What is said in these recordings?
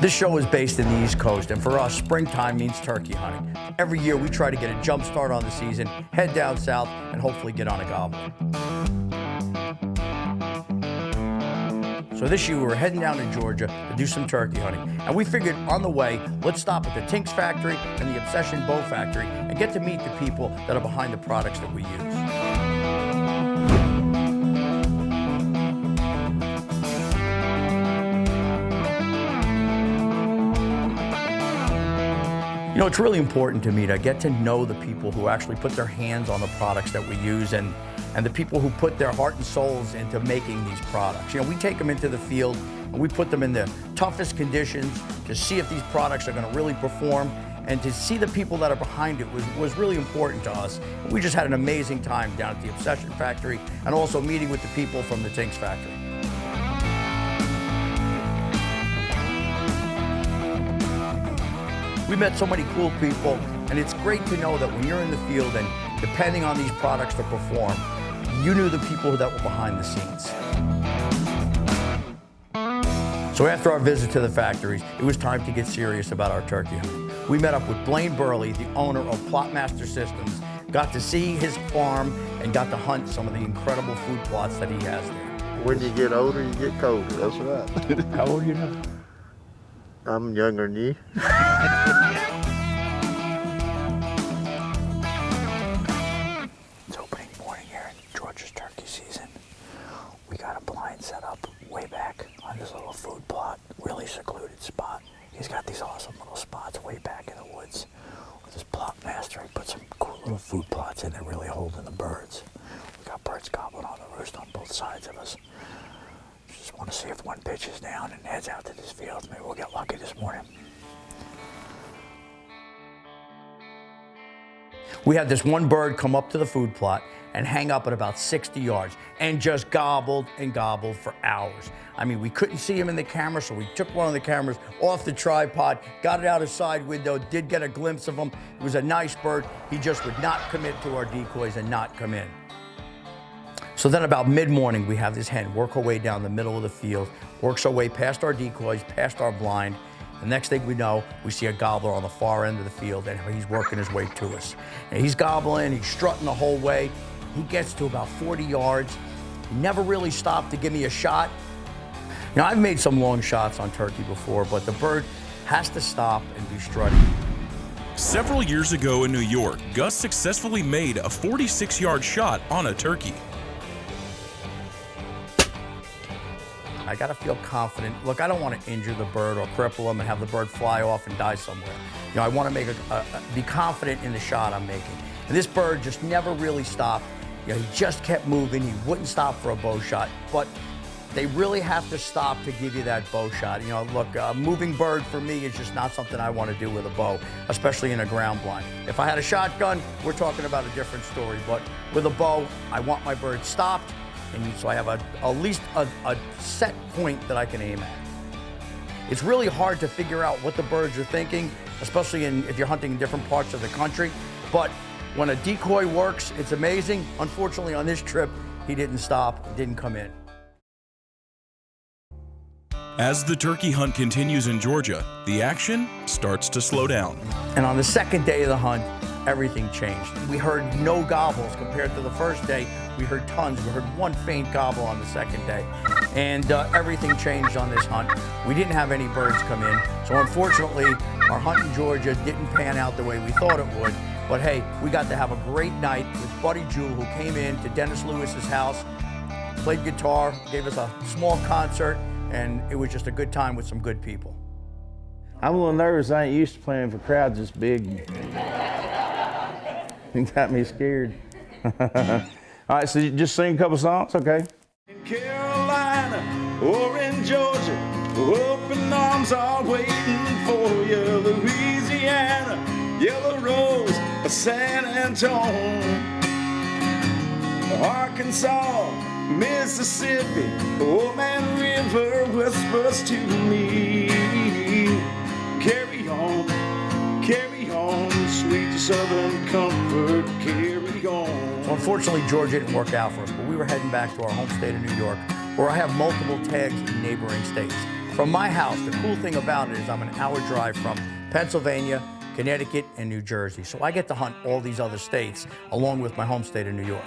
This show is based in the East Coast, and for us, springtime means turkey hunting. Every year, we try to get a jump start on the season, head down south, and hopefully get on a gobbler. So this year, we were heading down to Georgia to do some turkey hunting, and we figured on the way, let's stop at the Tinks Factory and the Obsession Bow Factory and get to meet the people that are behind the products that we use. You know, it's really important to me to get to know the people who actually put their hands on the products that we use and the people who put their heart and souls into making these products. You know, we take them into the field and we put them in the toughest conditions to see if these products are going to really perform, and to see the people that are behind it was really important to us. We just had an amazing time down at the Obsession Factory and also meeting with the people from the Tinks Factory. We met so many cool people, and it's great to know that when you're in the field and depending on these products to perform, you knew the people that were behind the scenes. So after our visit to the factories, it was time to get serious about our turkey hunting. We met up with Blaine Burley, the owner of Plotmaster Systems, got to see his farm, and got to hunt some of the incredible food plots that he has there. When you get older, you get colder. That's right. How old are you now? I'm younger than you. It's opening morning here in Georgia's turkey season. We got a blind set up way back on this little food plot, really secluded spot. He's got these awesome little spots way back in the woods. With his Plotmaster, he put some cool little food plots in there, really holding the birds. We got birds gobbling on the roost on both sides of us. Just want to see if one pitches down and heads out to this field. Maybe we'll get lucky this morning. We had this one bird come up to the food plot and hang up at about 60 yards and just gobbled and gobbled for hours. I mean, we couldn't see him in the camera, so we took one of the cameras off the tripod, got it out a side window, did get a glimpse of him. It was a nice bird. He just would not commit to our decoys and not come in. So then about mid-morning, we have this hen work her way down the middle of the field, works her way past our decoys, past our blind. The next thing we know, we see a gobbler on the far end of the field, and he's working his way to us. And he's gobbling, he's strutting the whole way. He gets to about 40 yards. He never really stopped to give me a shot. Now, I've made some long shots on turkey before, but the bird has to stop and be strutting. Several years ago in New York, Gus successfully made a 46-yard shot on a turkey. I gotta feel confident. Look, I don't want to injure the bird or cripple him and have the bird fly off and die somewhere. You know, I want to be confident in the shot I'm making. And this bird just never really stopped. You know, he just kept moving. He wouldn't stop for a bow shot. But they really have to stop to give you that bow shot. You know, look, a moving bird for me is just not something I want to do with a bow, especially in a ground blind. If I had a shotgun, we're talking about a different story. But with a bow, I want my bird stopped. And so I have at least a set point that I can aim at. It's really hard to figure out what the birds are thinking, especially if you're hunting in different parts of the country. But when a decoy works, it's amazing. Unfortunately, on this trip, he didn't stop, didn't come in. As the turkey hunt continues in Georgia, the action starts to slow down. And on the second day of the hunt, everything changed. We heard no gobbles compared to the first day. We heard tons. We heard one faint gobble on the second day. And everything changed on this hunt. We didn't have any birds come in. So unfortunately, our hunt in Georgia didn't pan out the way we thought it would. But hey, we got to have a great night with Buddy Jewell, who came in to Dennis Lewis's house, played guitar, gave us a small concert, and it was just a good time with some good people. I'm a little nervous. I ain't used to playing for crowds this big. It got me scared. All right, so you just sing a couple songs, okay? In Carolina or in Georgia, open arms are waiting for you. Louisiana, Yellow Rose, San Antonio, Arkansas, Mississippi, Old Man River whispers to me. Carry on, sweet Southern comfort, carry on. So unfortunately, Georgia didn't work out for us, but we were heading back to our home state of New York, where I have multiple tags in neighboring states. From my house, the cool thing about it is I'm an hour drive from Pennsylvania, Connecticut, and New Jersey. So I get to hunt all these other states along with my home state of New York.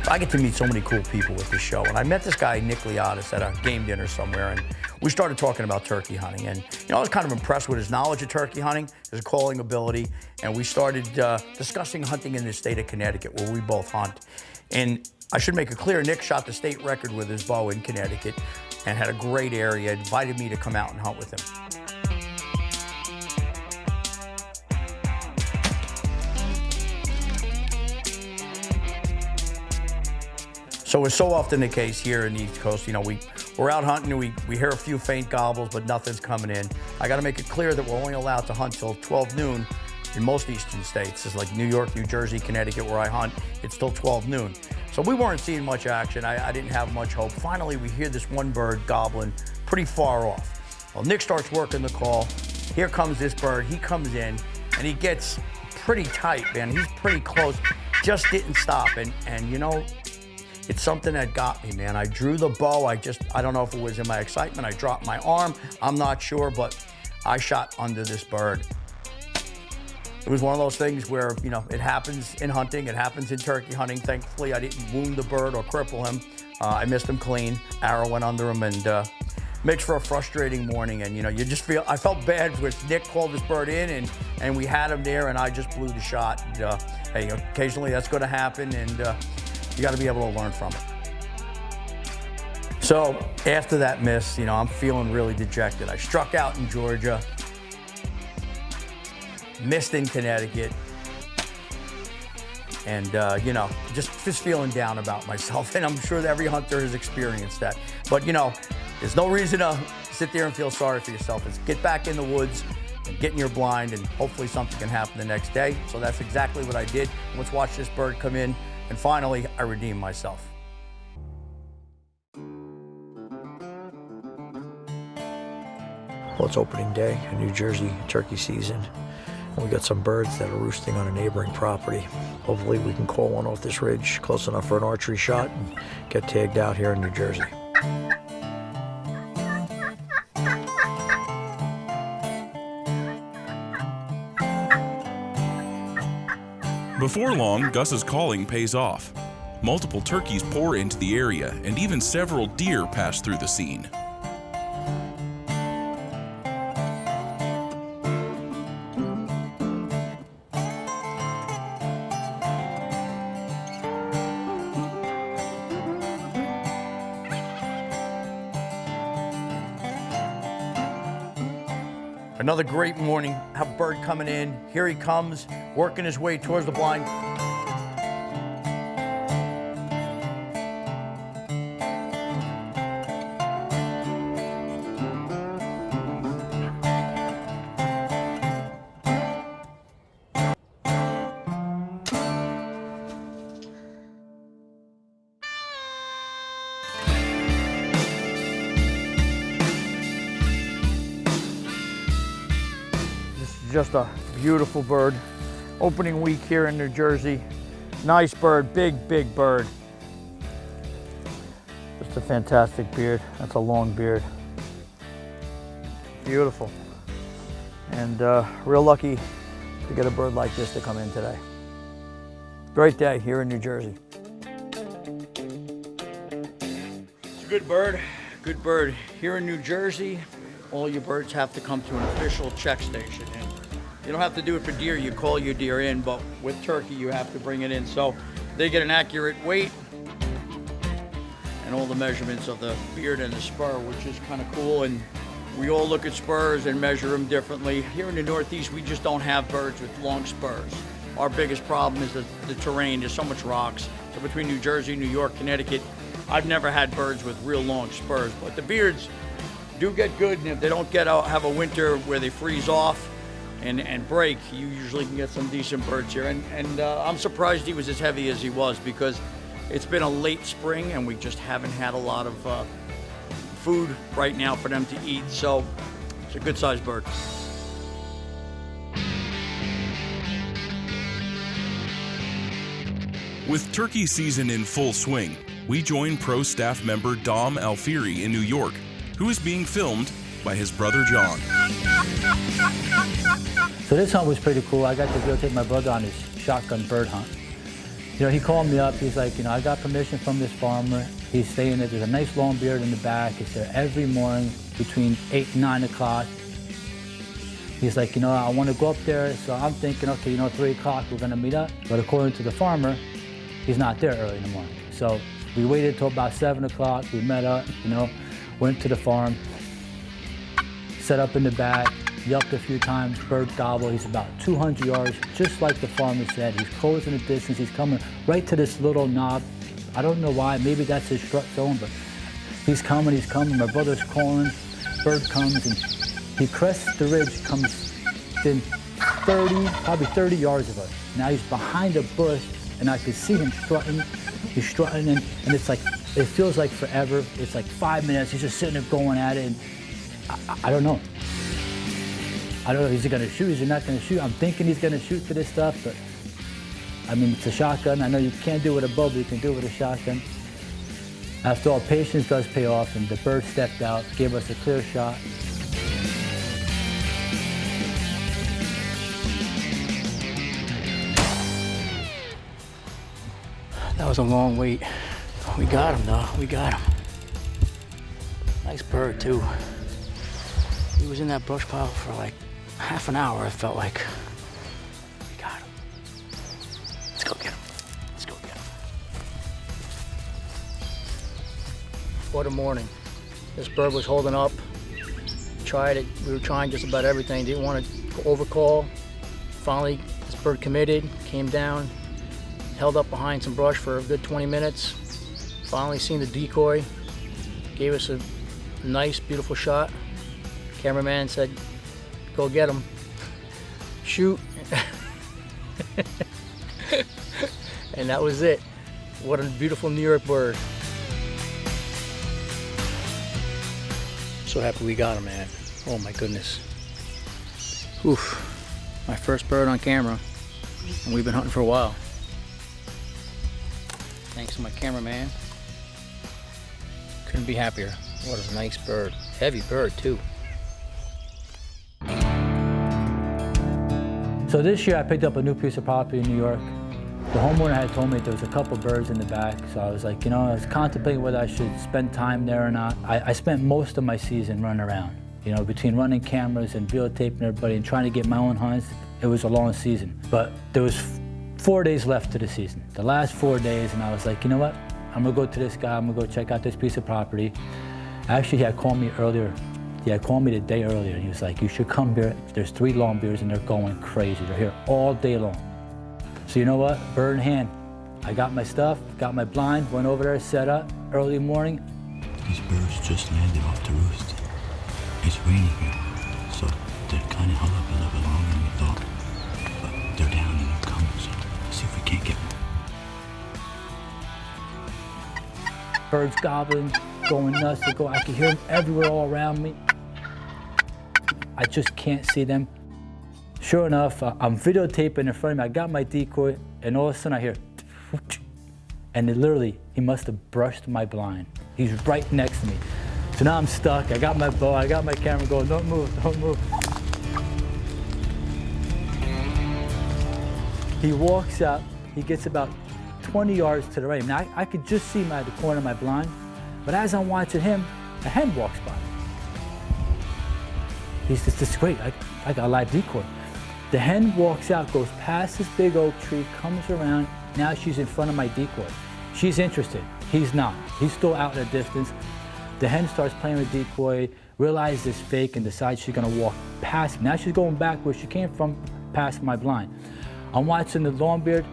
I get to meet so many cool people with this show. And I met this guy, Nick Liadis, at a game dinner somewhere, and we started talking about turkey hunting. And I was kind of impressed with his knowledge of turkey hunting, his calling ability, and we started discussing hunting in the state of Connecticut, where we both hunt. And I should make it clear, Nick shot the state record with his bow in Connecticut and had a great area, invited me to come out and hunt with him. So it's so often the case here in the East Coast, we're out hunting and we hear a few faint gobbles, but nothing's coming in. I gotta make it clear that we're only allowed to hunt till 12 noon in most eastern states. It's like New York, New Jersey, Connecticut, where I hunt, it's till 12 noon. So we weren't seeing much action. I didn't have much hope. Finally, we hear this one bird gobbling pretty far off. Well, Nick starts working the call. Here comes this bird. He comes in and he gets pretty tight, man. He's pretty close, just didn't stop. And it's something that got me, man. I drew the bow. I don't know if it was in my excitement. I dropped my arm. I'm not sure, but I shot under this bird. It was one of those things where, it happens in hunting. It happens in turkey hunting. Thankfully, I didn't wound the bird or cripple him. I missed him clean. Arrow went under him, and makes for a frustrating morning. And, I felt bad because Nick called this bird in, and we had him there, and I just blew the shot. And, hey, occasionally that's going to happen, and you got to be able to learn from it. So after that miss, I'm feeling really dejected. I struck out in Georgia, missed in Connecticut, and just feeling down about myself. And I'm sure that every hunter has experienced that. But there's no reason to sit there and feel sorry for yourself. It's get back in the woods and get in your blind, and hopefully something can happen the next day. So that's exactly what I did. Let's watch this bird come in. And finally, I redeemed myself. Well, it's opening day in New Jersey turkey season. And we got some birds that are roosting on a neighboring property. Hopefully we can call one off this ridge close enough for an archery shot and get tagged out here in New Jersey. Before long, Gus's calling pays off. Multiple turkeys pour into the area, and even several deer pass through the scene. Another great morning, have a bird coming in. Here he comes, working his way towards the blind. Just a beautiful bird. Opening week here in New Jersey. Nice bird, big bird. Just a fantastic beard. That's a long beard. Beautiful. And real lucky to get a bird like this to come in today. Great day here in New Jersey. It's a good bird, good bird. Here in New Jersey, all your birds have to come to an official check station. And you don't have to do it for deer, you call your deer in, but with turkey you have to bring it in. So they get an accurate weight and all the measurements of the beard and the spur, which is kind of cool. And we all look at spurs and measure them differently. Here in the Northeast, we just don't have birds with long spurs. Our biggest problem is the terrain. There's so much rocks. So between New Jersey, New York, Connecticut, I've never had birds with real long spurs, but the beards do get good. And if they don't have a winter where they freeze off and break, you usually can get some decent birds here. And I'm surprised he was as heavy as he was, because it's been a late spring and we just haven't had a lot of food right now for them to eat. So it's a good sized bird. With turkey season in full swing, we join pro staff member Dom Alfieri in New York, who is being filmed by his brother John. So this hunt was pretty cool. I got to go take my brother on his shotgun bird hunt. You know, he called me up. He's like, you know, I got permission from this farmer. He's saying that there's a nice long beard in the back. It's there every morning between 8 and 9 o'clock. He's like, you know, I want to go up there. So I'm thinking, okay, you know, 3 o'clock, we're going to meet up. But according to the farmer, he's not there early in the morning. So we waited until about 7 o'clock. We met up, you know, went to the farm, set up in the back, yelped a few times, bird gobble. He's about 200 yards, just like the farmer said. He's closing the distance. He's coming right to this little knob. I don't know why. Maybe that's his strut zone, but he's coming, he's coming. My brother's calling. Bird comes, and he crests the ridge, comes within 30, probably 30 yards of us. Now he's behind a bush, and I could see him strutting. He's strutting, and it's like, it feels like forever. It's like 5 minutes. He's just sitting there going at it, and I don't know. I don't know, is he gonna shoot, is he not gonna shoot? I'm thinking he's gonna shoot for this stuff, but I mean, it's a shotgun. I know you can't do it with a bow, but you can do it with a shotgun. After all, patience does pay off, and the bird stepped out, gave us a clear shot. That was a long wait. We got him though, we got him. Nice bird too. He was in that brush pile for like half an hour, it felt like. We got him. Let's go get him. Let's go get him. What a morning. This bird was holding up. Tried it. We were trying just about everything. Didn't want to overcall. Finally, this bird committed, came down, held up behind some brush for a good 20 minutes. Finally seen the decoy. Gave us a nice, beautiful shot. Cameraman said, go get him. Shoot. And that was it. What a beautiful New York bird. So happy we got him, man. Oh my goodness. Oof. My first bird on camera. And we've been hunting for a while. Thanks to my cameraman. Couldn't be happier. What a nice bird. Heavy bird too. So this year I picked up a new piece of property in New York. The homeowner had told me there was a couple birds in the back, so I was like, you know, I was contemplating whether I should spend time there or not. I spent most of my season running around, you know, between running cameras and videotaping everybody and trying to get my own hunts. It was a long season, but there was 4 days left to the season. The last 4 days, and I was like, you know what? I'm gonna go to this guy, I'm gonna go check out this piece of property. Actually, he had called me earlier. He had called me the day earlier, and he was like, you should come here. There's 3 longbeards, and they're going crazy. They're here all day long. So you know what? Bird in hand. I got my stuff, got my blind, went over there, set up, early morning. These birds just landed off the roost. It's raining here, so they're kind of held up a little bit longer than we thought. But they're down and they're coming, so let's see if we can't get them. Birds gobbling, going nuts. I can hear them everywhere all around me. I just can't see them. Sure enough, I'm videotaping in front of me. I got my decoy, and all of a sudden I hear, and he must have brushed my blind. He's right next to me. So now I'm stuck. I got my bow, I got my camera going, don't move, don't move. He walks out, he gets about 20 yards to the right. Now I could just see him at the corner of my blind, but as I'm watching him, a hen walks by. He's just, this is great, I got a live decoy. The hen walks out, goes past this big oak tree, comes around. Now she's in front of my decoy. She's interested, he's not. He's still out in the distance. The hen starts playing with decoy, realizes it's fake, and decides she's gonna walk past me. Now she's going back where she came from, past my blind. I'm watching the longbeard.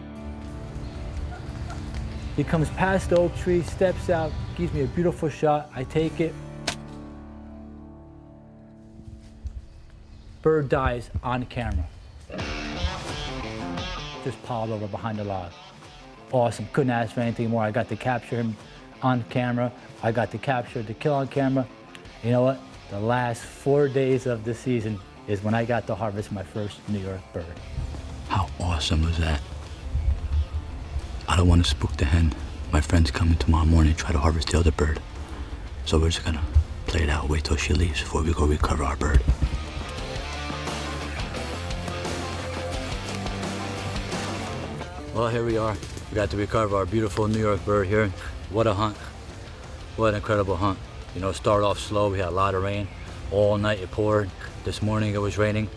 He comes past the oak tree, steps out, gives me a beautiful shot. I take it. Bird dies on camera. Just piled over behind the log. Awesome, couldn't ask for anything more. I got to capture him on camera. I got to capture the kill on camera. You know what? The last 4 days of the season is when I got to harvest my first New York bird. How awesome was that? I don't want to spook the hen, My friend's coming tomorrow morning to try to harvest the other bird. So we're just gonna play it out, wait till she leaves before we go recover our bird. Well, here we are. We got to recover our beautiful New York bird here. What a hunt. What an incredible hunt. You know, start off slow. We had a lot of rain. All night it poured. This morning it was raining.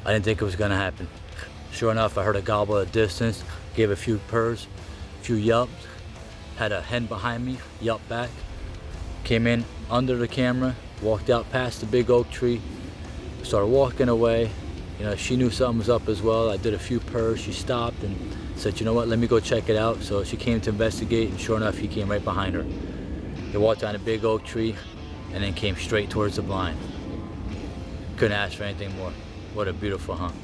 I didn't think it was gonna happen. Sure enough, I heard a gobble at a distance, gave a few purrs, a few yelps, had a hen behind me, yelped back, came in under the camera, walked out past the big oak tree, started walking away. You know, she knew something was up as well. I did a few purrs, she stopped and said, you know what, let me go check it out. So she came to investigate, and sure enough, he came right behind her. He walked down a big oak tree and then came straight towards the blind. Couldn't ask for anything more. What a beautiful hunt.